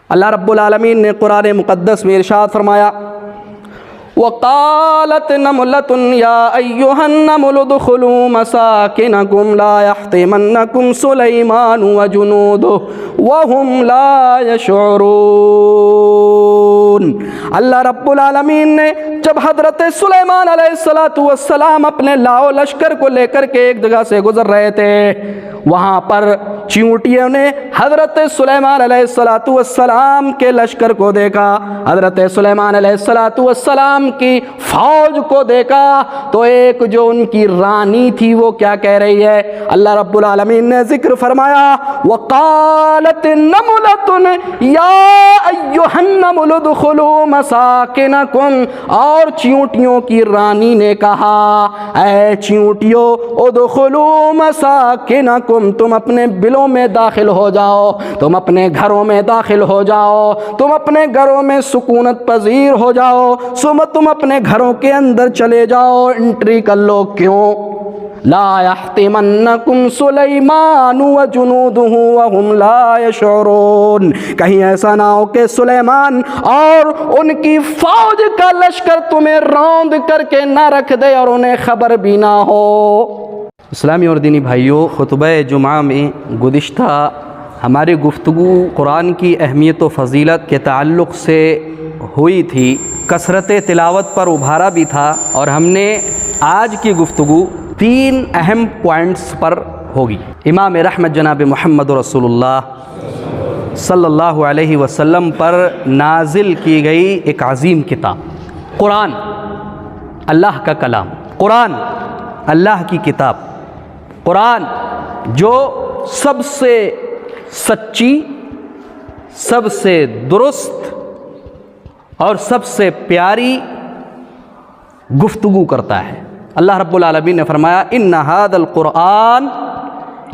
اللہ رب العالمین نے قرآن مقدس میں ارشاد فرمایا وَقَالَتْ نَمْلَةٌ يَا أَيُّهَا النَّمْلُ ادْخُلُوا مَسَاكِنَكُمْ لَا يَحْطِمَنَّكُمْ سُلَيْمَانُ وَجُنُودُهُ وَهُمْ لَا يَشْعُرُونَ۔ اللہ رب العالمین نے جب حضرت سلیمان علیہ السلام اپنے لاؤ لشکر کو لے کر کے ایک جگہ سے گزر رہے تھے، وہاں پر چیونٹیوں نے حضرت سلیمان علیہ السلام کے لشکر کو دیکھا، حضرت سلیمان علیہ السلام کی فوج کو دیکھا تو ایک جو ان کی رانی تھی وہ کیا کہہ رہی ہے؟ اللہ رب العالمین نے ذکر فرمایا وَقَالَتِ نَمْلَةٌ يَا أَيُّهَا النَّمْلُ ادْخُلُوا مَسَاكِنَكُمْ، اور چیونٹیوں کی رانی نے کہا اے چیونٹیوں ادخلوا مساکنکم، تم اپنے بلوں میں داخل ہو جاؤ، تم اپنے گھروں میں داخل ہو جاؤ، تم اپنے گھروں میں سکونت پذیر ہو جاؤ، تم اپنے گھروں کے اندر چلے جاؤ، انٹری کر لو۔ کیوں؟ لا يحطمنکم سلیمان وجنودہ وہم لا یشعرون، کہیں ایسا نہ ہو کہ سلیمان اور ان کی فوج کا لشکر تمہیں روند کر کے نہ رکھ دے اور انہیں خبر بھی نہ ہو۔ اسلامی اور دینی بھائیوں، خطبہ جمعہ میں گزشتہ ہماری گفتگو قرآن کی اہمیت و فضیلت کے تعلق سے ہوئی تھی، کثرت تلاوت پر ابھارا بھی تھا، اور ہم نے آج کی گفتگو 3 اہم پوائنٹس پر ہوگی۔ امام رحمت جناب محمد رسول اللہ صلی اللہ علیہ وسلم پر نازل کی گئی ایک عظیم کتاب قرآن، اللہ کا کلام، قرآن اللہ کی کتاب، قرآن جو سب سے سچی، سب سے درست اور سب سے پیاری گفتگو کرتا ہے۔ اللہ رب العالمین نے فرمایا ان ھذا القرآن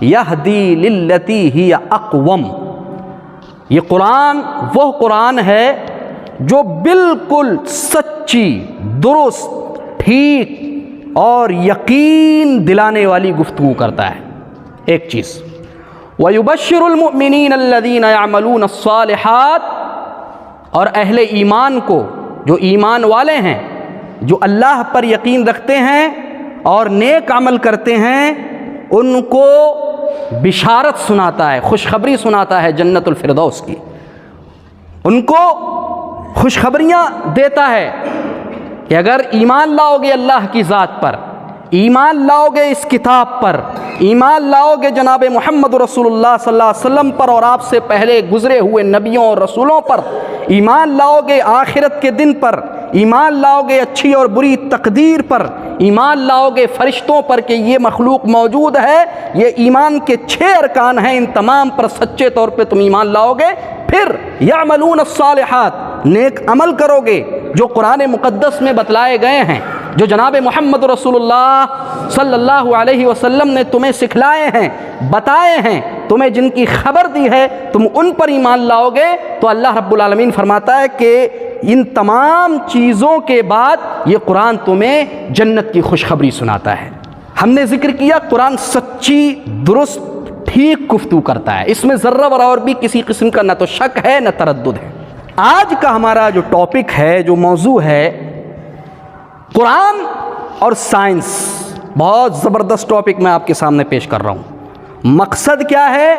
یہدی للتی ہی اقوم، یہ قرآن وہ قرآن ہے جو بالکل سچی، درست، ٹھیک اور یقین دلانے والی گفتگو کرتا ہے۔ ایک چیز وَيُبَشِّرُ الْمُؤْمِنِينَ الَّذِينَ يَعْمَلُونَ الصَّالِحَاتِ، اور اہل ایمان کو، جو ایمان والے ہیں، جو اللہ پر یقین رکھتے ہیں اور نیک عمل کرتے ہیں، ان کو بشارت سناتا ہے، خوشخبری سناتا ہے جنت الفردوس کی، ان کو خوشخبریاں دیتا ہے کہ اگر ایمان لاؤ گے اللہ کی ذات پر، ایمان لاؤ گے اس کتاب پر، ایمان لاؤ گے جناب محمد رسول اللہ صلی اللہ علیہ وسلم پر اور آپ سے پہلے گزرے ہوئے نبیوں اور رسولوں پر، ایمان لاؤ گے آخرت کے دن پر، ایمان لاؤ گے اچھی اور بری تقدیر پر، ایمان لاؤ گے فرشتوں پر کہ یہ مخلوق موجود ہے، یہ ایمان کے 6 ارکان ہیں، ان تمام پر سچے طور پہ تم ایمان لاؤ گے، پھر یعملون الصالحات، نیک عمل کرو گے جو قرآن مقدس میں بتلائے گئے ہیں، جو جناب محمد رسول اللہ صلی اللہ علیہ وسلم نے تمہیں سکھلائے ہیں، بتائے ہیں، تمہیں جن کی خبر دی ہے، تم ان پر ایمان لاؤ گے تو اللہ رب العالمین فرماتا ہے کہ ان تمام چیزوں کے بعد یہ قرآن تمہیں جنت کی خوشخبری سناتا ہے۔ ہم نے ذکر کیا قرآن سچی، درست، ٹھیک گفتگو کرتا ہے، اس میں ذرہ برابر بھی کسی قسم کا نہ تو شک ہے نہ تردد ہے۔ آج کا ہمارا جو ٹاپک ہے، جو موضوع ہے، قرآن اور سائنس، بہت زبردست ٹاپک میں آپ کے سامنے پیش کر رہا ہوں۔ مقصد کیا ہے؟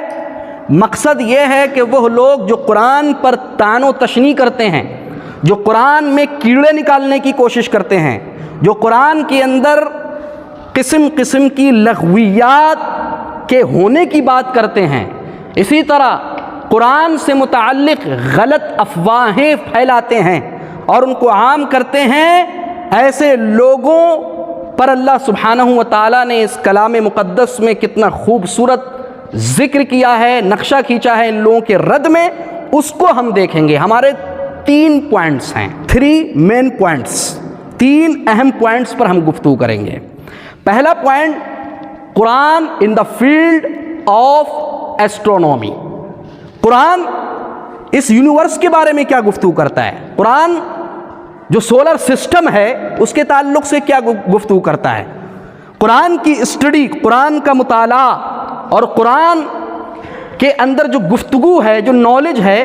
مقصد یہ ہے کہ وہ لوگ جو قرآن پر طعن و تشنیع کرتے ہیں، جو قرآن میں کیڑے نکالنے کی کوشش کرتے ہیں، جو قرآن کے اندر قسم قسم کی لغویات کے ہونے کی بات کرتے ہیں، اسی طرح قرآن سے متعلق غلط افواہیں پھیلاتے ہیں اور ان کو عام کرتے ہیں، ایسے لوگوں پر اللہ سبحانہ و تعالیٰ نے اس کلام مقدس میں کتنا خوبصورت ذکر کیا ہے، نقشہ کھینچا ہے ان لوگوں کے رد میں، اس کو ہم دیکھیں گے۔ ہمارے 3 پوائنٹس ہیں، 3 مین پوائنٹس، 3 اہم پوائنٹس پر ہم گفتگو کریں گے۔ پہلا point, Quran and the field of astronomy, قرآن اس یونیورس کے بارے میں کیا گفتگو کرتا ہے، قرآن جو سولر سسٹم ہے اس کے تعلق سے کیا گفتگو کرتا ہے، قرآن کی اسٹڈی، قرآن کا مطالعہ اور قرآن کے اندر جو گفتگو ہے، جو نالج ہے،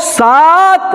7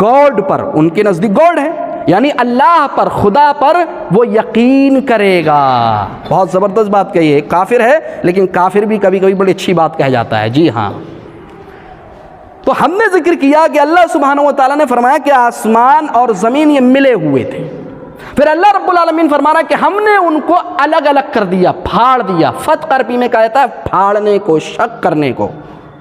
گاڈ پر، ان کے نزدیک گاڈ ہے یعنی اللہ پر، خدا پر وہ یقین کرے گا۔ بہت زبردست بات کہی ہے، کافر ہے لیکن کافر بھی کبھی کبھی بڑی اچھی بات کہہ جاتا ہے۔ جی ہاں، تو ہم نے ذکر کیا کہ اللہ سبحانہ و تعالیٰ نے فرمایا کہ آسمان اور زمین یہ ملے ہوئے تھے، پھر اللہ رب العالمین فرما رہا ہے کہ ہم نے ان کو الگ الگ کر دیا، پھاڑ دیا۔ فتح عربی میں کہا جاتا ہے پھاڑنے کو، شق کرنے کو،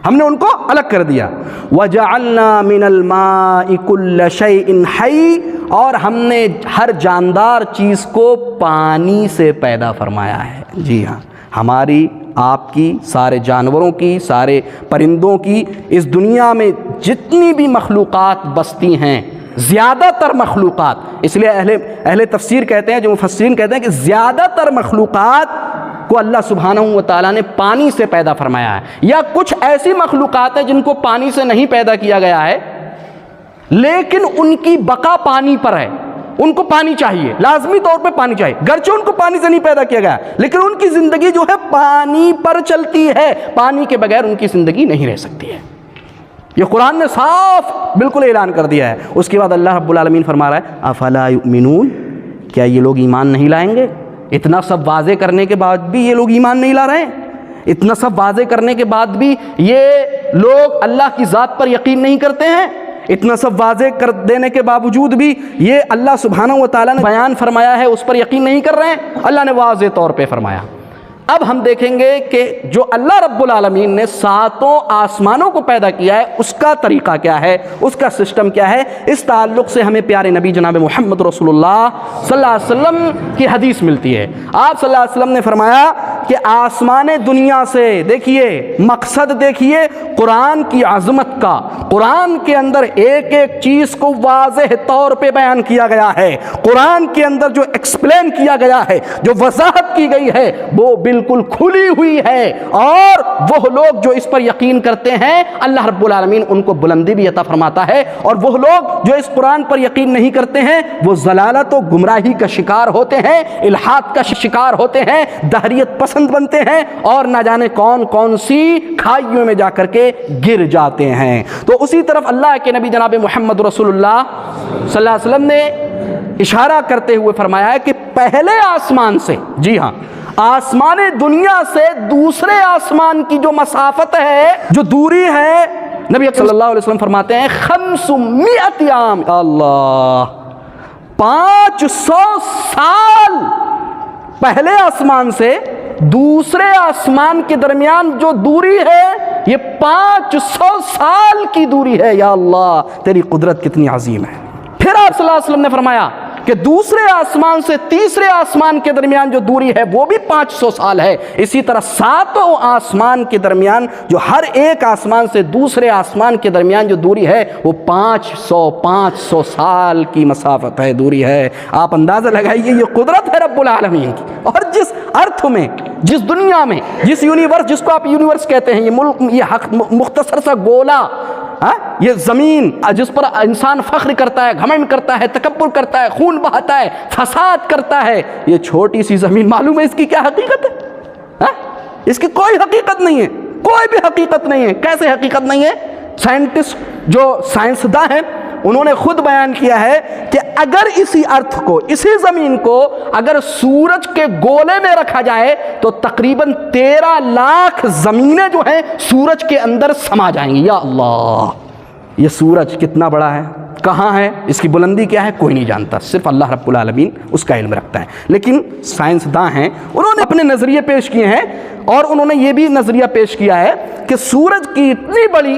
ہم نے ان کو الگ کر دیا۔ وَجَعَلْنَا مِنَ الْمَاءِ كُلَّ شَيْءٍ حَيٍّ، اور ہم نے ہر جاندار چیز کو پانی سے پیدا فرمایا ہے۔ جی ہاں، ہماری، آپ کی، سارے جانوروں کی، سارے پرندوں کی، اس دنیا میں جتنی بھی مخلوقات بستی ہیں، زیادہ تر مخلوقات، اس لیے اہل تفسیر کہتے ہیں، جو مفسرین کہتے ہیں کہ زیادہ تر مخلوقات کو اللہ سبحانہ و تعالیٰ نے پانی سے پیدا فرمایا ہے، یا کچھ ایسی مخلوقات ہیں جن کو پانی سے نہیں پیدا کیا گیا ہے لیکن ان کی بقا پانی پر ہے، ان کو پانی چاہیے، لازمی طور پہ پانی چاہیے، گرچہ ان کو پانی سے نہیں پیدا کیا گیا لیکن ان کی زندگی جو ہے پانی پر چلتی ہے، پانی کے بغیر ان کی زندگی نہیں رہ سکتی ہے۔ یہ قرآن نے صاف بالکل اعلان کر دیا ہے۔ اس کے بعد اللہ رب العالمین فرما رہا ہے افلا یؤمنون، کیا یہ لوگ ایمان نہیں لائیں گے؟ اتنا سب واضح کرنے کے بعد بھی یہ لوگ ایمان نہیں لا رہے ہیں، اتنا سب واضح کرنے کے بعد بھی یہ لوگ اللہ کی ذات پر یقین نہیں کرتے ہیں، اتنا سب واضح کر دینے کے باوجود بھی یہ اللہ سبحانہ و تعالیٰ نے بیان فرمایا ہے اس پر یقین نہیں کر رہے ہیں۔ اللہ نے واضح طور پہ فرمایا۔ اب ہم دیکھیں گے کہ جو اللہ رب العالمین نے ساتوں آسمانوں کو پیدا کیا ہے اس کا طریقہ کیا ہے، اس کا سسٹم کیا ہے، اس تعلق سے ہمیں پیارے نبی جناب محمد رسول اللہ صلی اللہ علیہ وسلم کی حدیث ملتی ہے۔ آپ صلی اللہ علیہ وسلم نے فرمایا کہ آسمان دنیا سے، دیکھیے مقصد دیکھیے قرآن کی عظمت کا، قرآن کے اندر ایک ایک چیز کو واضح طور پہ بیان کیا گیا ہے، قرآن کے اندر جو ایکسپلین کیا گیا ہے، جو وضاحت کی گئی ہے وہ بالکل کھلی ہوئی ہے، اور وہ لوگ جو اس پر یقین کرتے ہیں اللہ رب العالمین ان کو بلندی بھی عطا فرماتا ہے، اور وہ لوگ جو اس قرآن پر یقین نہیں کرتے ہیں وہ ضلالت و گمراہی کا شکار ہوتے ہیں، الحاد کا شکار ہوتے ہیں، دہریت پسند بنتے ہیں، اور نہ جانے کون کون سی کھائیوں میں جا کر کے گر جاتے ہیں۔ تو اسی طرف اللہ کے نبی جناب محمد رسول اللہ صلی اللہ علیہ وسلم نے اشارہ کرتے ہوئے فرمایا ہے کہ پہلے آسمان سے، جی ہاں آسمان دنیا سے دوسرے آسمان کی جو مسافت ہے، جو دوری ہے، نبی صلی اللہ علیہ وسلم فرماتے ہیں 500 عام، اللہ 500 سال پہلے آسمان سے دوسرے آسمان کے درمیان جو دوری ہے یہ 500 سال کی دوری ہے۔ یا اللہ تیری قدرت کتنی عظیم ہے۔ پھر آپ صلی اللہ علیہ وسلم نے فرمایا کہ دوسرے آسمان سے تیسرے آسمان کے درمیان جو دوری ہے وہ بھی 500 سال ہے۔ اسی طرح ساتوں آسمان کے درمیان، جو ہر ایک آسمان سے دوسرے آسمان کے درمیان جو دوری ہے وہ 500 سال کی مسافت ہے، دوری ہے۔ آپ اندازہ لگائیے یہ قدرت ہے رب العالمین کی، اور جس ارتھ میں، جس دنیا میں، جس یونیورس، جس کو آپ یونیورس کہتے ہیں، یہ ملک، یہ مختصر سا گولا، یہ زمین جس پر انسان فخر کرتا ہے، گھمنڈ کرتا ہے، تکبر کرتا ہے، خون بہاتا ہے، فساد کرتا ہے، یہ چھوٹی سی زمین، معلوم ہے اس کی کیا حقیقت ہے؟ اس کی کوئی حقیقت نہیں ہے، کوئی بھی حقیقت نہیں ہے۔ کیسے حقیقت نہیں ہے؟ سائنٹسٹ، جو سائنسداں ہیں، انہوں نے خود بیان کیا ہے کہ اگر اسی ارتھ کو، اسی زمین کو اگر سورج کے گولے میں رکھا جائے تو تقریباً 13 لاکھ زمینیں جو ہیں سورج کے اندر سما جائیں گی۔ یا اللہ، یہ سورج کتنا بڑا ہے، کہاں ہے، اس کی بلندی کیا ہے، کوئی نہیں جانتا، صرف اللہ رب العالمین اس کا علم رکھتا ہے۔ لیکن سائنسداں ہیں، انہوں نے اپنے نظریے پیش کیے ہیں، اور انہوں نے یہ بھی نظریہ پیش کیا ہے کہ سورج کی اتنی بڑی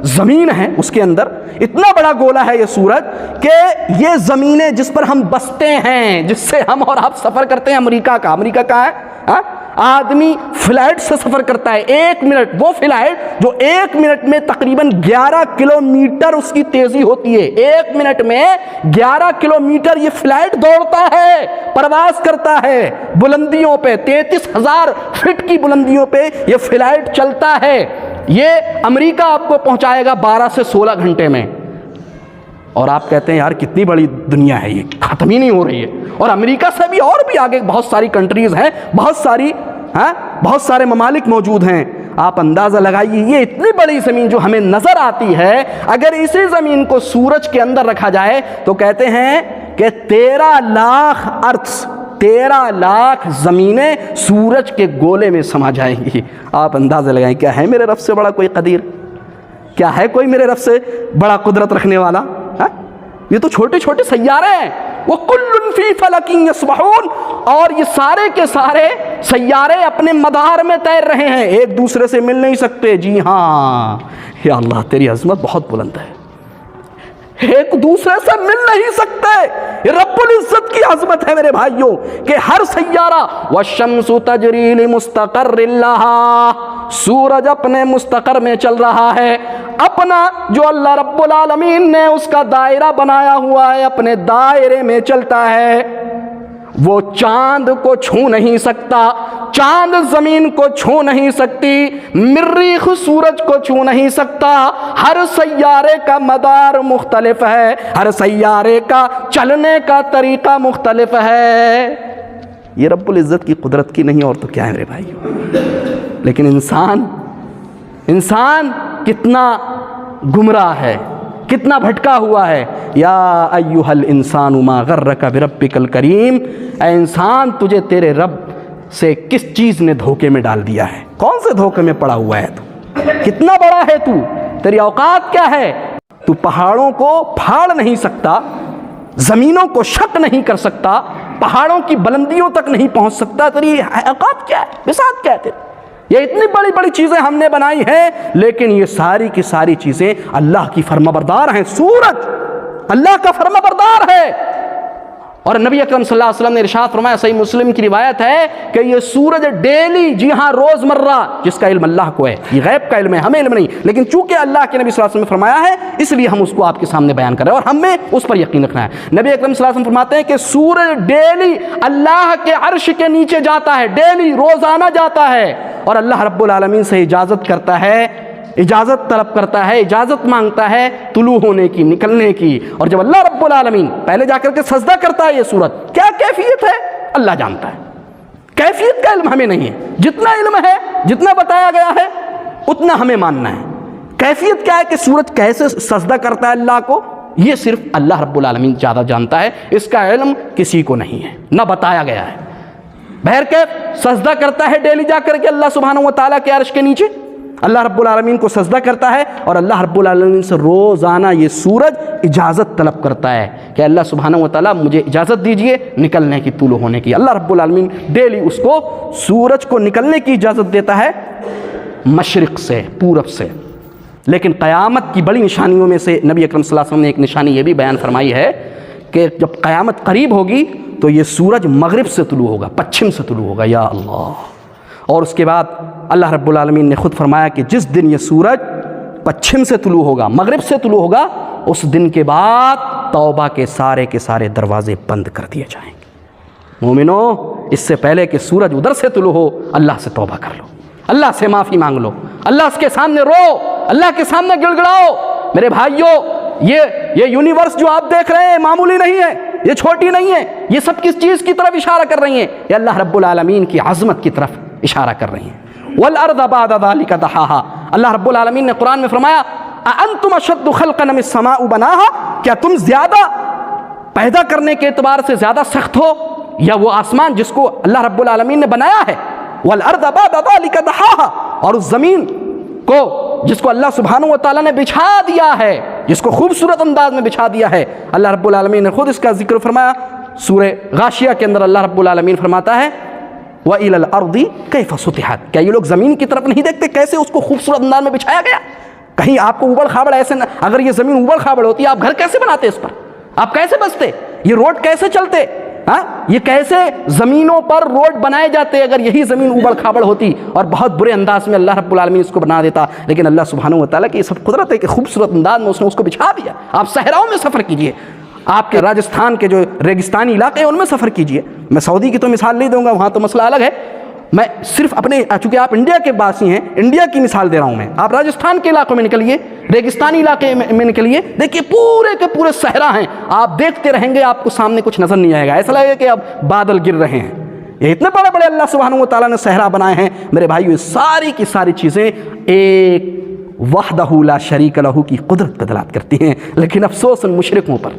زمین ہے، اس کے اندر اتنا بڑا گولا ہے یہ سورج، کہ یہ زمینیں جس پر ہم بستے ہیں، جس سے ہم اور آپ سفر کرتے ہیں، امریکہ کہاں ہے، آدمی فلائٹ سے سفر کرتا ہے 1 منٹ، وہ فلائٹ جو 1 منٹ میں تقریباً 11 کلومیٹر اس کی تیزی ہوتی ہے، 1 منٹ میں 11 کلومیٹر یہ فلائٹ دوڑتا ہے، پرواز کرتا ہے بلندیوں پہ، 33,000 فٹ کی بلندیوں پہ یہ فلائٹ چلتا ہے۔ یہ امریکہ آپ کو پہنچائے گا 12 سے 16 گھنٹے میں، اور آپ کہتے ہیں یار کتنی بڑی دنیا ہے، یہ ختم ہی نہیں ہو رہی ہے۔ اور امریکہ سے بھی اور بھی آگے بہت ساری کنٹریز ہیں، بہت سارے ممالک موجود ہیں۔ آپ اندازہ لگائیے یہ اتنی بڑی زمین جو ہمیں نظر آتی ہے، اگر اسی زمین کو سورج کے اندر رکھا جائے تو کہتے ہیں کہ 13 لاکھ ارتھ، 13 لاکھ زمینیں سورج کے گولے میں سما جائیں گی۔ آپ اندازہ لگائیں، کیا ہے میرے رب سے بڑا کوئی قدیر؟ کیا ہے کوئی میرے رب سے بڑا قدرت رکھنے والا؟ یہ تو چھوٹے چھوٹے سیارے ہیں، وَكُلٌّ فِي فَلَكٍ يَسْبَحُونَ، اور یہ سارے کے سارے سیارے اپنے مدار میں تیر رہے ہیں، ایک دوسرے سے مل نہیں سکتے۔ جی ہاں، یا اللہ تیری عظمت بہت بلند ہے، ایک دوسرے سے مل نہیں سکتے۔ یہ رب العزت کی عظمت ہے میرے بھائیوں کہ ہر سیارہ وَالشَّمْسُ تَجْرِي لِمُسْتَقَرٍّ لَهَا، سورج اپنے مستقر میں چل رہا ہے، اپنا جو اللہ رب العالمین نے اس کا دائرہ بنایا ہوا ہے اپنے دائرے میں چلتا ہے۔ وہ چاند کو چھو نہیں سکتا، چاند زمین کو چھو نہیں سکتی، مریخ سورج کو چھو نہیں سکتا۔ ہر سیارے کا مدار مختلف ہے، ہر سیارے کا چلنے کا طریقہ مختلف ہے۔ یہ رب العزت کی قدرت کی نہیں اور تو کیا ہے میرے بھائی؟ لیکن انسان کتنا گمراہ ہے، کتنا بھٹکا ہوا ہے۔ یا ایھا الانسان ما غرک بربک الکریم، اے انسان تجھے تیرے رب سے کس چیز نے دھوکے میں ڈال دیا ہے؟ کون سے دھوکے میں پڑا ہوا ہے تو؟ کتنا بڑا ہے تو؟ تیری اوقات کیا ہے؟ تو پہاڑوں کو پھاڑ نہیں سکتا، زمینوں کو شق نہیں کر سکتا، پہاڑوں کی بلندیوں تک نہیں پہنچ سکتا۔ تیری اوقات کیا ہے؟ بساط کیا ہے تیری؟ یہ اتنی بڑی بڑی چیزیں ہم نے بنائی ہیں، لیکن یہ ساری کی ساری چیزیں اللہ کی فرمانبردار ہیں۔ سورج اللہ کا فرمانبردار ہے، اور نبی اکرم صلی اللہ علیہ وسلم نے ارشاد فرمایا، صحیح مسلم کی روایت ہے کہ یہ سورج ڈیلی، جی ہاں روز مرہ، جس کا علم اللہ کو ہے، یہ غیب کا علم ہے، ہمیں علم نہیں، لیکن چونکہ اللہ کے نبی صلی اللہ علیہ وسلم نے فرمایا ہے اس لیے ہم اس کو آپ کے سامنے بیان کر رہے ہیں اور ہمیں اس پر یقین رکھنا ہے۔ نبی اکرم صلی اللہ علیہ وسلم فرماتے ہیں کہ سورج ڈیلی اللہ کے عرش کے نیچے جاتا ہے، ڈیلی روزانہ جاتا ہے، اور اللہ رب العالمین سے اجازت کرتا ہے، اجازت طلب کرتا ہے، اجازت مانگتا ہے طلوع ہونے کی، نکلنے کی۔ اور جب اللہ رب العالمین پہلے جا کر کے سجدہ کرتا ہے، یہ سورج کیا کیفیت ہے اللہ جانتا ہے، کیفیت کا علم ہمیں نہیں ہے۔ جتنا علم ہے، جتنا بتایا گیا ہے اتنا ہمیں ماننا ہے۔ کیفیت کیا ہے کہ سورج کیسے سجدہ کرتا ہے اللہ کو، یہ صرف اللہ رب العالمین زیادہ جانتا ہے، اس کا علم کسی کو نہیں ہے، نہ بتایا گیا ہے۔ بہرکیف سجدہ کرتا ہے ڈیلی جا کر کے اللہ سبحانہ و تعالیٰ کے عرش کے نیچے، اللہ رب العالمین کو سجدہ کرتا ہے، اور اللہ رب العالمین سے روزانہ یہ سورج اجازت طلب کرتا ہے کہ اللہ سبحانہ و تعالیٰ مجھے اجازت دیجئے نکلنے کی، طلوع ہونے کی۔ اللہ رب العالمین ڈیلی اس کو، سورج کو نکلنے کی اجازت دیتا ہے مشرق سے، پورب سے۔ لیکن قیامت کی بڑی نشانیوں میں سے نبی اکرم صلی اللہ علیہ وسلم نے ایک نشانی یہ بھی بیان فرمائی ہے کہ جب قیامت قریب ہوگی تو یہ سورج مغرب سے طلوع ہوگا، پچھم سے طلوع ہوگا، یا اللہ۔ اور اس کے بعد اللہ رب العالمین نے خود فرمایا کہ جس دن یہ سورج پچھم سے طلوع ہوگا، مغرب سے طلوع ہوگا، اس دن کے بعد توبہ کے سارے دروازے بند کر دیے جائیں گے۔ مومنو، اس سے پہلے کہ سورج ادھر سے طلوع ہو، اللہ سے توبہ کر لو، اللہ سے معافی مانگ لو، اللہ کے سامنے رو، اللہ کے سامنے گڑ گڑاؤ۔ میرے بھائیوں، یہ یونیورس جو آپ دیکھ رہے ہیں معمولی نہیں ہے، یہ چھوٹی نہیں ہے، یہ سب کس چیز کی طرف اشارہ کر رہی ہیں؟ یہ اللہ رب العالمین کی عظمت کی طرف اشارہ کر رہی ہیں۔ وَالْأَرْضَ بَعْدَ ذَلِكَ دَحَاهَا، اللہ رب العالمین نے قرآن میں فرمایا أَأَنْتُمْ أَشَدُّ خَلْقًا مِنَ السَّمَاءِ بَنَاهَا، کیا تم زیادہ پیدا کرنے کے اعتبار سے زیادہ سخت ہو یا وہ آسمان جس کو اللہ رب العالمین نے بنایا ہے؟ وَالْأَرْضَ بَعْدَ ذَلِكَ دَحَاهَا، اور اس زمین کو جس کو اللہ سبحانہ و تعالیٰ نے بچھا دیا ہے، جس کو خوبصورت انداز میں بچھا دیا ہے، اللہ رب العالمین نے خود اس کا ذکر فرمایا۔ سورہ غاشیہ کے اندر اللہ رب العالمین فرماتا ہے وَإِلَى الْأَرْضِ كَيْفَ سُطِحَتْ، کیا یہ لوگ زمین کی طرف نہیں دیکھتے کیسے اس کو خوبصورت انداز میں بچھایا گیا؟ کہیں آپ کو اوبڑ کھابڑ ایسے نہ، اگر یہ زمین اوبڑ کھابڑ ہوتی، آپ گھر کیسے بناتے اس پر؟ آپ کیسے بستے؟ یہ روڈ کیسے چلتے؟ یہ کیسے زمینوں پر روڈ بنائے جاتے اگر یہی زمین اوبڑ کھابڑ ہوتی؟ اور بہت برے انداز میں اللہ رب العالمین اس کو بنا دیتا، لیکن اللہ سبحانہ و تعالیٰ کی یہ سب قدرت ہے کہ خوبصورت انداز میں اس نے اس کو بچھا دیا۔ آپ صحراؤں میں سفر کیجئے، آپ کے راجستھان کے جو ریگستانی علاقے ہیں ان میں سفر کیجئے، میں سعودی کی تو مثال نہیں دوں گا، وہاں تو مسئلہ الگ ہے، میں صرف اپنے، چونکہ آپ انڈیا کے باسی ہیں، انڈیا کی مثال دے رہا ہوں میں۔ آپ راجستھان کے علاقوں میں نکلیے، ریگستانی علاقے میں نکلیے، دیکھیے پورے کے پورے صحرا ہیں، آپ دیکھتے رہیں گے، آپ کو سامنے کچھ نظر نہیں آئے گا، ایسا لگے گا کہ اب بادل گر رہے ہیں، یہ اتنے بڑے بڑے اللہ سبحانہ و تعالیٰ نے صحرا بنائے ہیں میرے بھائیو، ساری کی ساری چیزیں ایک وحدہ لا شریک لہ کی قدرت پہ دلالت کرتی ہیں۔ لیکن افسوس ان مشرکوں پر،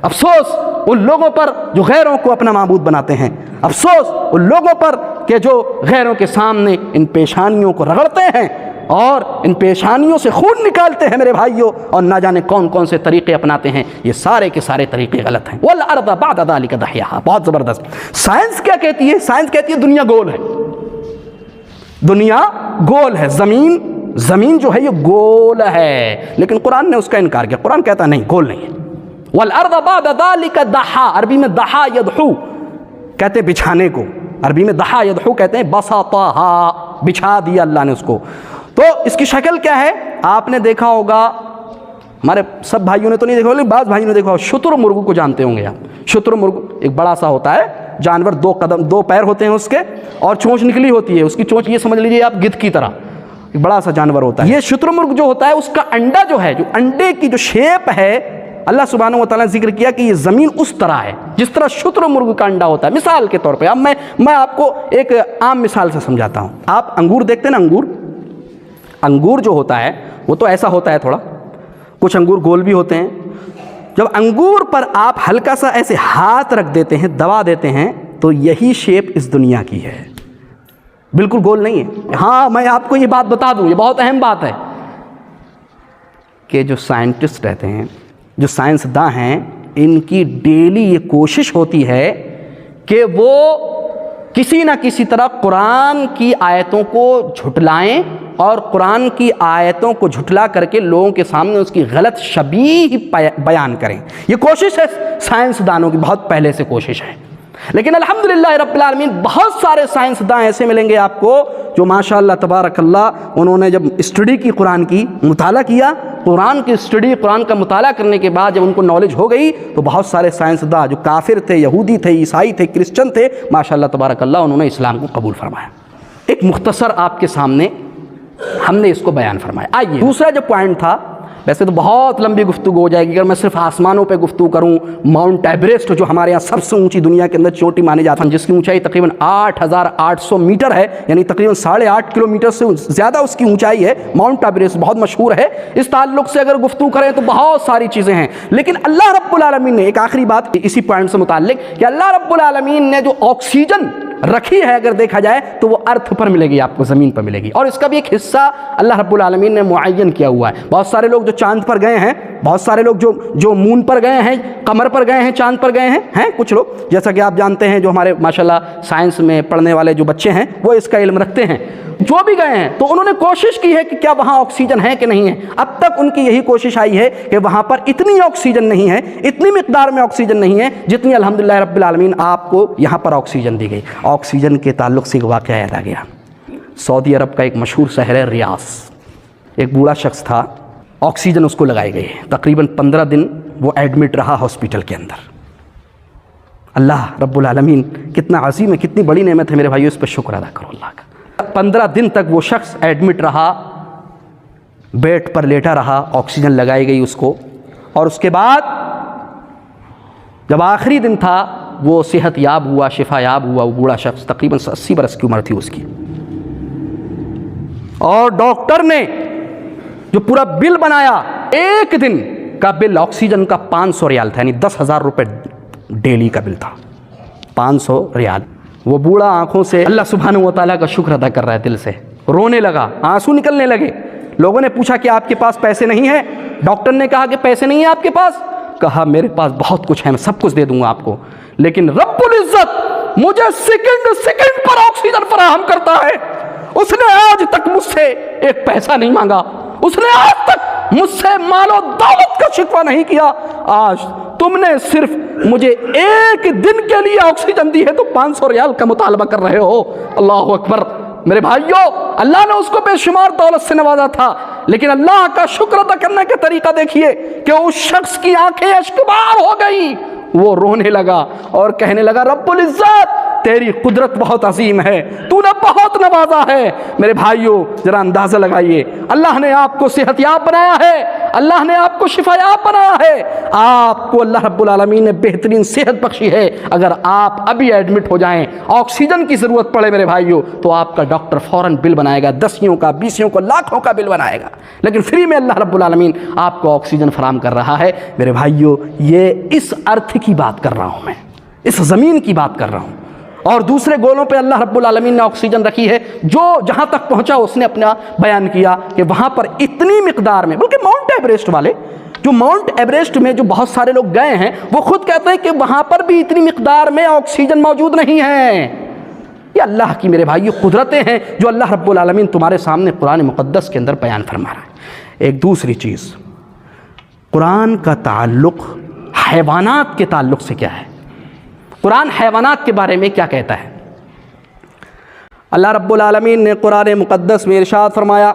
افسوس ان لوگوں پر جو غیروں کو اپنا معبود بناتے ہیں، افسوس ان لوگوں پر کہ جو غیروں کے سامنے ان پیشانیوں کو رگڑتے ہیں اور ان پیشانیوں سے خون نکالتے ہیں میرے بھائیوں، اور نہ جانے کون کون سے طریقے اپناتے ہیں۔ یہ سارے کے سارے طریقے غلط ہیں۔ وَالْأَرْضَ بَعْدَ ذَلِكَ دَحْيَاهَا، بہت زبردست۔ سائنس کیا کہتی ہے؟ سائنس کہتی ہے دنیا گول ہے، دنیا گول ہے، زمین جو ہے یہ گول ہے، لیکن قرآن نے اس کا انکار کیا۔ قرآن کہتا ہے نہیں، گول نہیں ہے۔ وَالْأَرْضَ بَعْدَ ذَلِكَ دَحْيَاهَا، عربی میں دحا یدحو کہتے ہیں بچھانے کو، عربی میں دحا یدحو کہتے ہیں بسطها، بچھا دیا اللہ نے اس کو۔ تو اس کی شکل کیا ہے؟ آپ نے دیکھا ہوگا، ہمارے سب بھائیوں نے تو نہیں دیکھا ہوگا لیکن بعض بھائیوں نے دیکھا ہوگا، شتر مرغ کو جانتے ہوں گے آپ۔ شتر مرغ ایک بڑا سا ہوتا ہے جانور، دو پیر ہوتے ہیں اس کے اور چونچ نکلی ہوتی ہے، اس کی چونچ یہ سمجھ لیجیے آپ گدھ کی طرح، ایک بڑا سا جانور ہوتا ہے۔ یہ شتر مرغ جو ہوتا ہے اس کا انڈا جو ہے، جو انڈے کی جو شیپ ہے، اللہ سبحانہ و تعالیٰ نے ذکر کیا کہ یہ زمین اس طرح ہے جس طرح شتر مرغ کا انڈا ہوتا ہے۔ مثال کے طور پہ اب میں آپ کو ایک عام مثال سے سمجھاتا ہوں۔ آپ انگور دیکھتے ہیں نا، انگور جو ہوتا ہے وہ تو ایسا ہوتا ہے تھوڑا، کچھ انگور گول بھی ہوتے ہیں۔ جب انگور پر آپ ہلکا سا ایسے ہاتھ رکھ دیتے ہیں، دبا دیتے ہیں، تو یہی شیپ اس دنیا کی ہے، بالکل گول نہیں ہے۔ ہاں میں آپ کو یہ بات بتا دوں، یہ بہت اہم بات ہے کہ جو سائنٹسٹ رہتے ہیں، جو سائنسداں ہیں، ان کی ڈیلی یہ کوشش ہوتی ہے کہ وہ کسی نہ کسی طرح قرآن کی آیتوں کو جھٹلائیں اور قرآن کی آیتوں کو جھٹلا کر کے لوگوں کے سامنے اس کی غلط شبیہ بیان کریں۔ یہ کوشش ہے سائنسدانوں کی، بہت پہلے سے کوشش ہے۔ لیکن الحمدللہ رب العالمین بہت سارے سائنسداں ایسے ملیں گے آپ کو جو ماشاءاللہ تبارک اللہ، انہوں نے جب اسٹڈی کی، قرآن کی مطالعہ کیا، قرآن کی اسٹڈی، قرآن کا مطالعہ کرنے کے بعد جب ان کو نالج ہو گئی تو بہت سارے سائنسداں جو کافر تھے، یہودی تھے، عیسائی تھے، کرسچن تھے، ماشاءاللہ تبارک اللہ انہوں نے اسلام کو قبول فرمایا۔ ایک مختصر آپ کے سامنے ہم نے اس کو بیان فرمایا۔ آئیے دوسرا جو پوائنٹ تھا، ویسے تو بہت لمبی گفتگو ہو جائے گی اگر میں صرف آسمانوں پہ گفتگو کروں۔ ماؤنٹ ایوریسٹ جو ہمارے یہاں سب سے اونچی دنیا کے اندر چوٹی مانی جاتی ہے، جس کی اونچائی تقریباً 8,800 میٹر ہے، یعنی تقریباً 8.5 کلومیٹر سے زیادہ اس کی اونچائی ہے۔ ماؤنٹ ایوریسٹ بہت مشہور ہے، اس تعلق سے اگر گفتگو کریں تو بہت ساری چیزیں ہیں۔ لیکن اللہ رب العالمین نے ایک آخری بات اسی پوائنٹ سے متعلق کہ اللہ رب العالمین نے جو آکسیجن رکھی ہے، اگر دیکھا جائے تو وہ ارتھ پر ملے گی، آپ کو زمین پر ملے گی، اور اس کا بھی ایک حصہ اللہ رب العالمین نے معین کیا ہوا ہے۔ بہت سارے لوگ جو چاند پر گئے ہیں، بہت سارے لوگ جو مون پر گئے ہیں، قمر پر گئے ہیں، چاند پر گئے ہیں کچھ لوگ، جیسا کہ آپ جانتے ہیں جو ہمارے ماشاءاللہ سائنس میں پڑھنے والے جو بچے ہیں وہ اس کا علم رکھتے ہیں، جو بھی گئے ہیں تو انہوں نے کوشش کی ہے کہ کیا وہاں آکسیجن ہے کہ نہیں ہے۔ اب تک ان کی یہی کوشش آئی ہے کہ وہاں پر اتنی آکسیجن نہیں ہے، اتنی مقدار میں آکسیجن نہیں ہے جتنی الحمدللہ رب العالمین آپ کو یہاں پر آکسیجن دی گئی۔ آکسیجن کے تعلق سے ایک واقعہ یاد آ گیا۔ سعودی عرب کا ایک مشہور شہر ہے ریاض، ایک بوڑھا شخص تھا، آکسیجن اس کو لگائی گئی ہے، تقریباً 15 دن وہ ایڈمٹ رہا ہاسپٹل کے اندر۔ اللہ رب العالمین کتنا عظیم ہے، کتنی بڑی نعمت ہے میرے بھائیو، اس پہ شکر ادا کرو اللہ کا۔ 15 دن تک وہ شخص ایڈمٹ رہا، بیڈ پر لیٹا رہا، آکسیجن لگائی گئی اس کو، اور اس کے بعد جب آخری دن تھا وہ صحت یاب ہوا، شفا یاب ہوا۔ وہ بوڑھا شخص تقریباً 80 برس کی عمر تھی اس کی، اور ڈاکٹر نے جو پورا بل بنایا، ایک دن کا بل آکسیجن کا 500 ریال تھا، یعنی 10,000 روپے ڈیلی کا بل تھا، 500 ریال۔ وہ بوڑھا آنکھوں سے اللہ سبحانہ و تعالیٰ کا شکر ادا کر رہا ہے، دل سے رونے لگا، آنسو نکلنے لگے۔ لوگوں نے پوچھا کہ آپ کے پاس پیسے نہیں ہیں؟ ڈاکٹر نے کہا کہ پیسے نہیں ہیں آپ کے پاس؟ کہا میرے پاس بہت کچھ ہے، میں سب کچھ دے دوں گا آپ کو، لیکن رب العزت مجھے سیکنڈ پر آکسیجن فراہم کرتا ہے۔ اس نے آج تک مجھ سے ایک پیسہ نہیں مانگا، اس نے آج تک مجھ سے مال و دولت کا شکوہ نہیں کیا۔ آج تم نے صرف مجھے ایک دن کے لیے آکسیجن دی ہے تو 500 ریال کا مطالبہ کر رہے ہو۔ اللہ اکبر میرے بھائیو، اللہ نے اس کو بے شمار دولت سے نوازا تھا، لیکن اللہ کا شکر ادا کرنے کا طریقہ دیکھیے کہ اس شخص کی آنکھیں اشکبار ہو گئی، وہ رونے لگا اور کہنے لگا رب العزت تیری قدرت بہت عظیم ہے، تو نے بہت نوازا ہے۔ میرے بھائیوں ذرا اندازہ لگائیے، اللہ نے آپ کو صحت یاب بنایا ہے، اللہ نے آپ کو شفا یاب بنایا ہے، آپ کو اللہ رب العالمین نے بہترین صحت بخشی ہے۔ اگر آپ ابھی ایڈمٹ ہو جائیں، آکسیجن کی ضرورت پڑے میرے بھائیوں، تو آپ کا ڈاکٹر فوراً بل بنائے گا، 10 کا 20 کا لاکھوں کا بل بنائے گا، لیکن فری میں اللہ رب العالمین آپ کو آکسیجن فراہم کر رہا ہے۔ میرے بھائیوں یہ اس ارتھ کی بات کر رہا ہوں، میں اس زمین کی بات کر رہا ہوں، اور دوسرے گولوں پہ اللہ رب العالمین نے آکسیجن رکھی ہے۔ جو جہاں تک پہنچا اس نے اپنا بیان کیا کہ وہاں پر اتنی مقدار میں، بلکہ ماؤنٹ ایوریسٹ والے، جو ماؤنٹ ایوریسٹ میں جو بہت سارے لوگ گئے ہیں، وہ خود کہتے ہیں کہ وہاں پر بھی اتنی مقدار میں آکسیجن موجود نہیں ہے۔ یہ اللہ کی میرے بھائیو قدرتیں ہیں جو اللہ رب العالمین تمہارے سامنے قرآن مقدس کے اندر بیان فرما رہا ہے۔ ایک دوسری چیز، قرآن کا تعلق حیوانات کے تعلق سے کیا ہے؟ قرآن حیوانات کے بارے میں کیا کہتا ہے؟ اللہ رب العالمین نے قرآن مقدس میں ارشاد فرمایا،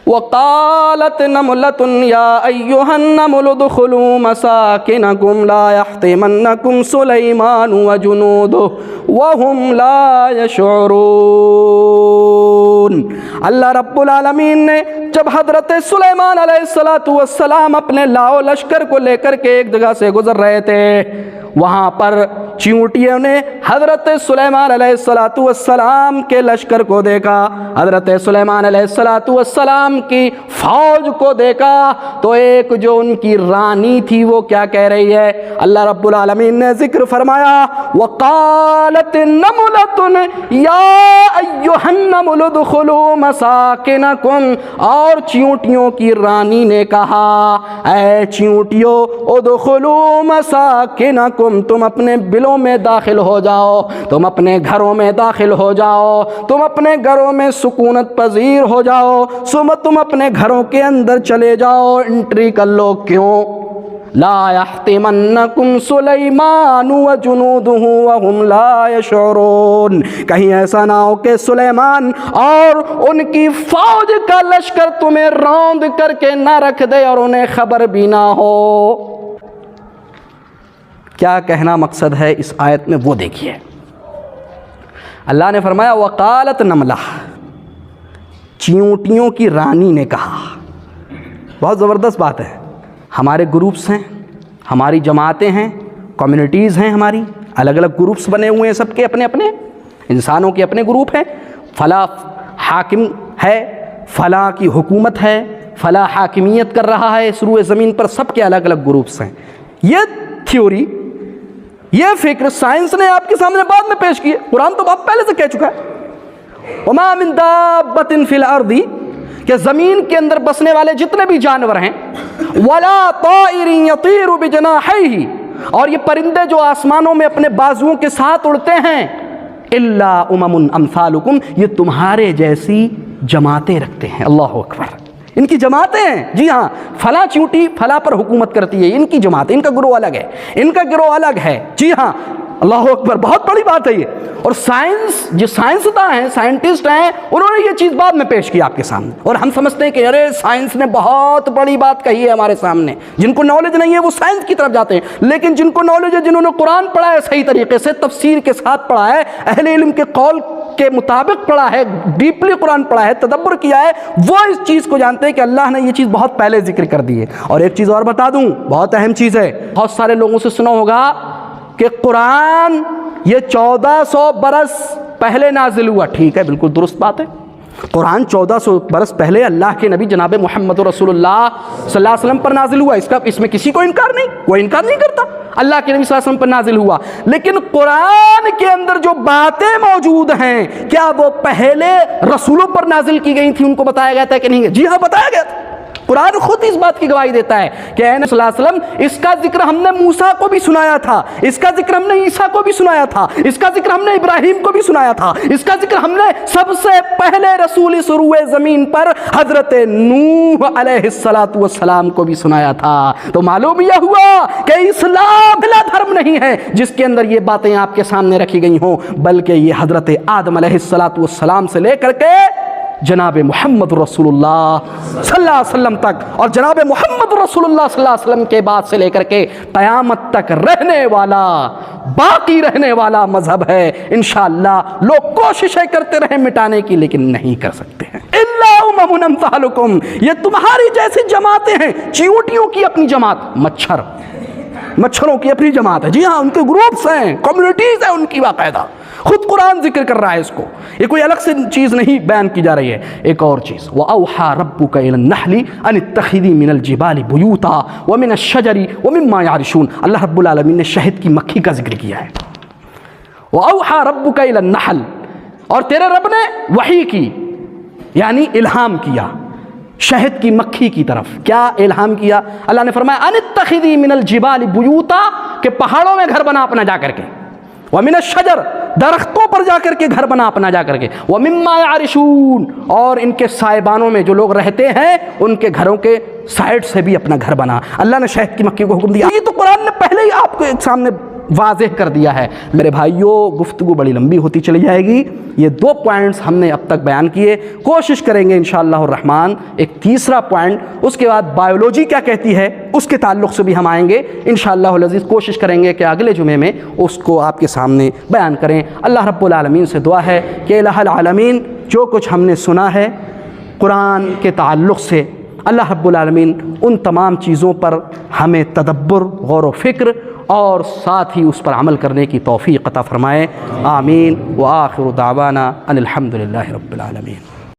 وَقَالَتْ نَمْلَةٌ يَا أَيُّهَا النَّمْلُ ادْخُلُوا مَسَاكِنَكُمْ لَا يَحْطِمَنَّكُمْ سُلَيْمَانُ وَجُنُودُهُ وَهُمْ لَا يَشْعُرُونَ۔ اللہ رب العالمین نے جب حضرت سلیمان علیہ السلام اپنے لاؤ لشکر کو لے کر کے ایک جگہ سے گزر رہے تھے، وہاں پر چیونٹیوں نے حضرت سلیمان علیہ السلام کے لشکر کو دیکھا، حضرت سلیمان علیہ السلام کی فوج کو دیکھا، تو ایک جو ان کی رانی تھی وہ کیا کہہ رہی ہے؟ اللہ رب العالمین نے ذکر فرمایا، وَقَالَتِ نَمْلَةٌ يَا أَيُّهَا النَّمْلُ ادْخُلُوا مَسَاكِنَكُمْ، اور چیونٹیوں کی رانی نے کہا، اے چیونٹیوں ادخلوا مساکنکم، تم اپنے بلوں میں داخل ہو جاؤ، تم اپنے گھروں میں داخل ہو جاؤ، تم اپنے گھروں میں سکونت پذیر ہو جاؤ، تم اپنے گھروں کے اندر چلے جاؤ، انٹری کر لو۔ کیوں؟ لا يحطمنکم سلیمان وجنودہ وہم لا یشعرون، کہیں ایسا نہ ہو کہ سلیمان اور ان کی فوج کا لشکر تمہیں روند کر کے نہ رکھ دے اور انہیں خبر بھی نہ ہو۔ کیا کہنا مقصد ہے اس آیت میں وہ دیکھیے۔ اللہ نے فرمایا وقالت نملہ، چیونٹیوں کی رانی نے کہا۔ بہت زبردست بات ہے۔ ہمارے گروپس ہیں، ہماری جماعتیں ہیں، کمیونٹیز ہیں، ہماری الگ الگ گروپس بنے ہوئے ہیں، سب کے اپنے اپنے انسانوں کے اپنے گروپ ہیں، فلاں حاکم ہے، فلاں کی حکومت ہے، فلاں حاکمیت کر رہا ہے اس روئے زمین پر، سب کے الگ الگ گروپس ہیں۔ یہ تھیوری، یہ فکر سائنس نے آپ کے سامنے بعد میں پیش کی ہے، قرآن تو بہت پہلے سے کہہ چکا ہے۔ وَمَا مِن دَابَّةٍ فِي الْأَرْضِ، کہ زمین کے اندر بسنے والے جتنے بھی جانور ہیں، وَلَا طَائِرٍ يَطِيرُ بِجَنَاحَيْهِ، اور یہ پرندے جو آسمانوں میں اپنے بازوؤں کے ساتھ اڑتے ہیں، إِلَّا أُمَمٌ أَمْثَالُكُمْ، یہ تمہارے جیسی جماعتیں رکھتے ہیں۔ اللہ اکبر، ان کی جماعتیں ہیں۔ جی ہاں، فلاں چیونٹی فلاں پر حکومت کرتی ہے، ان کی جماعت، ان کا گروہ الگ ہے، ان کا گروہ الگ ہے۔ جی ہاں، اللہ اکبر، بہت بڑی بات ہے یہ۔ اور سائنس، جو سائنسداں ہیں، سائنٹسٹ ہیں، انہوں نے یہ چیز بعد میں پیش کی آپ کے سامنے، اور ہم سمجھتے ہیں کہ ارے سائنس نے بہت بڑی بات کہی ہے ہمارے سامنے۔ جن کو نالج نہیں ہے وہ سائنس کی طرف جاتے ہیں، لیکن جن کو نالج ہے، جنہوں نے قرآن پڑھا ہے صحیح طریقے سے، تفسیر کے ساتھ پڑھا ہے، اہل علم کے قول کے مطابق پڑھا ہے، ڈیپلی قرآن پڑھا ہے، تدبر کیا ہے، وہ اس چیز کو جانتے ہیں کہ اللہ نے یہ چیز بہت پہلے ذکر کر دی ہے۔ اور ایک چیز اور بتا دوں، بہت اہم چیز ہے، بہت سارے لوگوں سے سنا ہوگا کہ قرآن یہ 1400 برس پہلے نازل ہوا۔ ٹھیک ہے، بالکل درست بات ہے، قرآن 1400 برس پہلے اللہ کے نبی جناب محمد رسول اللہ صلی اللہ علیہ وسلم پر نازل ہوا، اس میں کسی کو انکار نہیں، کوئی انکار نہیں کرتا، اللہ کے نبی صلی اللہ علیہ وسلم پر نازل ہوا۔ لیکن قرآن کے اندر جو باتیں موجود ہیں، کیا وہ پہلے رسولوں پر نازل کی گئی تھی، ان کو بتایا گیا تھا کہ نہیں؟ جی ہاں، بتایا گیا تھا۔ قرآن خود اس بات کی گواہی دیتا ہے کہ اے نبی صلی اللہ علیہ وسلم، اس کا ذکر ہم نے موسیٰ کو بھی سنایا تھا، اس کا ذکر ہم نے عیسیٰ کو بھی سنایا تھا، اس کا ذکر ہم نے ابراہیم کو بھی سنایا تھا، اس کا ذکر ہم نے سب سے پہلے رسول اس روئے زمین پر حضرت نوح علیہ السلام کو بھی سنایا تھا۔ تو معلوم یہ ہوا کہ اسلام بلا دھرم نہیں ہے جس کے اندر یہ باتیں آپ کے سامنے رکھی گئی ہوں، بلکہ یہ حضرت آدم علیہ السلام سے لے کر کے جناب محمد رسول اللہ صلی اللہ علیہ وسلم تک، اور جناب محمد رسول اللہ صلی اللہ علیہ وسلم کے بعد سے لے کر کے قیامت تک رہنے والا، باقی رہنے والا مذہب ہے۔ انشاءاللہ لوگ کوششیں کرتے رہیں مٹانے کی، لیکن نہیں کر سکتے ہیں۔ الا امم امثالکم، یہ تمہاری جیسی جماعتیں ہیں، چیونٹیوں کی اپنی جماعت، مچھروں کی اپنی جماعت ہے، جی ہاں، ان کے گروپس ہیں، کمیونٹیز ہیں ان کی باقاعدہ۔ خود قرآن ذکر کر رہا ہے اس کو، یہ کوئی الگ سے چیز نہیں بیان کی جا رہی ہے۔ ایک اور چیز، وَأَوْحَى رَبُّكَ إِلَى النَّحْلِ أَنِ اتَّخِذِي مِنَ الْجِبَالِ بُيُوتًا وَمِنَ الشَّجَرِ وَمِمَّا يَعْرِشُونَ۔ اللہ رب العالمین نے شہد کی مکھی کا ذکر کیا ہے۔ وَأَوْحَى رَبُّكَ إِلَى النَّحْلِ، اور تیرے رب نے وحی کی، یعنی الہام کیا شہد کی مکھی کی طرف۔ کیا الہام کیا؟ اللہ نے فرمایا ان اتخذی من الجبال بیوتا، کہ پہاڑوں میں گھر بنا اپنا جا کر کے، ومن الشجر، درختوں پر جا کر کے گھر بنا اپنا جا کر کے، ومما یعرشون، اور ان کے سائبانوں میں جو لوگ رہتے ہیں ان کے گھروں کے سائڈ سے بھی اپنا گھر بنا۔ اللہ نے شہد کی مکھی کو حکم دیا۔ یہ تو قرآن نے پہلے ہی آپ کو ایک سامنے واضح کر دیا ہے۔ میرے بھائیوں، گفتگو بڑی لمبی ہوتی چلی جائے گی، یہ 2 پوائنٹس ہم نے اب تک بیان کیے، کوشش کریں گے انشاءاللہ الرحمن ایک تیسرا پوائنٹ، اس کے بعد بایولوجی کیا کہتی ہے اس کے تعلق سے بھی ہم آئیں گے انشاءاللہ العزیز۔ کوشش کریں گے کہ اگلے جمعے میں اس کو آپ کے سامنے بیان کریں۔ اللہ رب العالمین سے دعا ہے کہ الہ العالمین جو کچھ ہم نے سنا ہے قرآن کے تعلق سے، اللہ رب العالمین ان تمام چیزوں پر ہمیں تدبر، غور و فکر اور ساتھ ہی اس پر عمل کرنے کی توفیق عطا فرمائے۔ آمین۔ وآخر دعوانا ان الحمد للہ رب العالمین۔